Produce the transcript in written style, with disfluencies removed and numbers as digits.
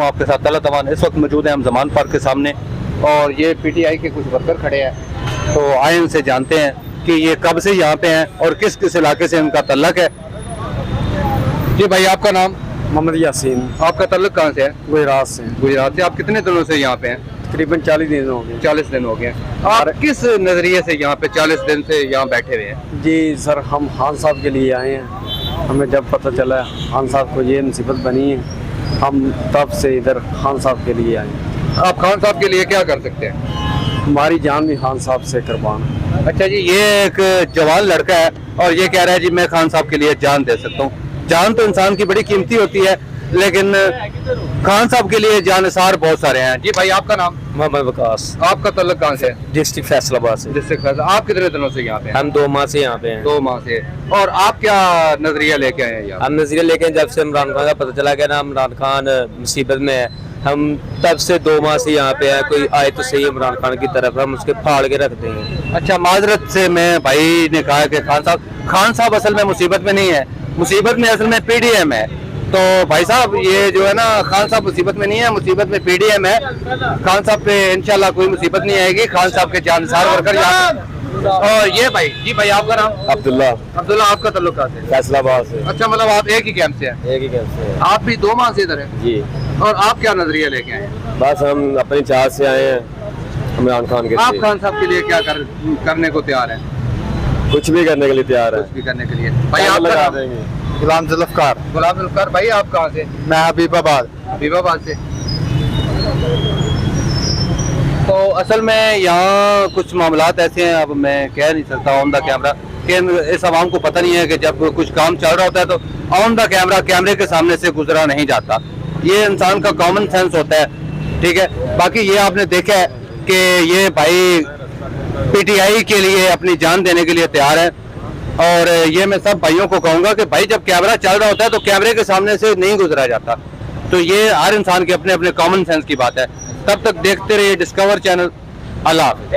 आपके साथ तला तवान इस वक्त मौजूद है हम जमान पार्क के सामने, और ये पीटीआई के कुछ वर्कर खड़े हैं। तो आए इनसे जानते हैं कि ये कब से यहाँ पे हैं और किस किस इलाके से इनका तल्लक है। जी भाई, आपका नाम? मोहम्मद यासीन। आपका तल्लक कहाँ से है? गुजरात से। गुजरात से। आप कितने दिनों से यहाँ पे हैं? तकरीबन 40 दिन हो गए। 40 दिन हो गए। आप किस नज़रिए से यहाँ पे 40 दिन से यहाँ बैठे हुए हैं? जी सर, हम खान साहब के लिए आए हैं। हमें जब पता चला खान साहब को ये मुसीबत बनी है, हम तब से इधर खान साहब के लिए आए हैं। आप खान साहब के लिए क्या कर सकते हैं? हमारी जान भी खान साहब से कुर्बान है। अच्छा जी, ये एक जवान लड़का है और ये कह रहा है जी मैं खान साहब के लिए जान दे सकता हूँ। जान तो इंसान की बड़ी कीमती होती है, लेकिन खान साहब के लिए जानसार बहुत सारे हैं। जी भाई, आपका नाम? मोहम्मद वकास। आपका तल्लक कहाँ से है? डिस्ट्रिक्ट फैसलाबाद से। डिस्ट्रिक्ट फैसला। आप कितने दिनों से यहाँ पे हैं? हम 2 माह से यहाँ पे हैं। 2 माह से। और आप क्या नजरिया लेके आए हैं यहाँ? हम नजरिया लेके जब से इमरान खान का पता चला कि ना इमरान खान मुसीबत में है, हम तब से 2 माह से यहाँ पे हैं। कोई आए तो सही इमरान खान की तरफ, हम उसके फाड़ के रखते हैं। अच्छा, माजरत से मैं भाई ने कहा कि खान साहब असल में मुसीबत में नहीं है, मुसीबत में असल में पीडीएम है। तो भाई साहब, ये जो है ना, खान साहब मुसीबत में नहीं है, मुसीबत में पीडीएम है। खान साहब पे इंशाल्लाह कोई मुसीबत नहीं आएगी। खान साहब के जानसार वर्कर यहाँ। और ये भाई, जी भाई, आपका नाम? अब्दुल्ला। अब्दुल्ला। आपका तल्लुक कहाँ से? फैसलाबाद से। अच्छा, मतलब आप एक ही कैंप से हैं? एक ही कैंप से। आप भी 2 माह से इधर हैं? जी। और आप क्या नजरिया लेके आए हैं? बस हम अपनी चाहत से आए हैं इमरान खान के आप लिए। खान साहब के लिए क्या करने को तैयार हैं? कुछ भी करने के लिए तैयार है। कुछ भी करने के लिए। भाई, आप लगा देंगे? गुलाम जुल्फकार। गुलाम जुल्फकार। भाई, आप कहाँ से? मैं हबीबाबाद। हबीबाबाद से। तो असल में यहाँ कुछ मामलात ऐसे हैं, अब मैं कह नहीं सकता ऑन द कैमरा, कि इस आवाम को पता नहीं है कि जब कुछ काम चल रहा होता है तो ऑन द कैमरे के सामने से गुजरा नहीं जाता। ये इंसान का कॉमन सेंस होता है, ठीक है। बाकी ये आपने देखा है कि ये भाई पीटीआई के लिए अपनी जान देने के लिए तैयार है। और ये मैं सब भाइयों को कहूँगा कि भाई जब कैमरा चल रहा होता है तो कैमरे के सामने से नहीं गुजरा जाता। तो ये हर इंसान के अपने अपने कॉमन सेंस की बात है। तब तक देखते रहिए डिस्कवर चैनल। अल्लाह हाफ़िज़।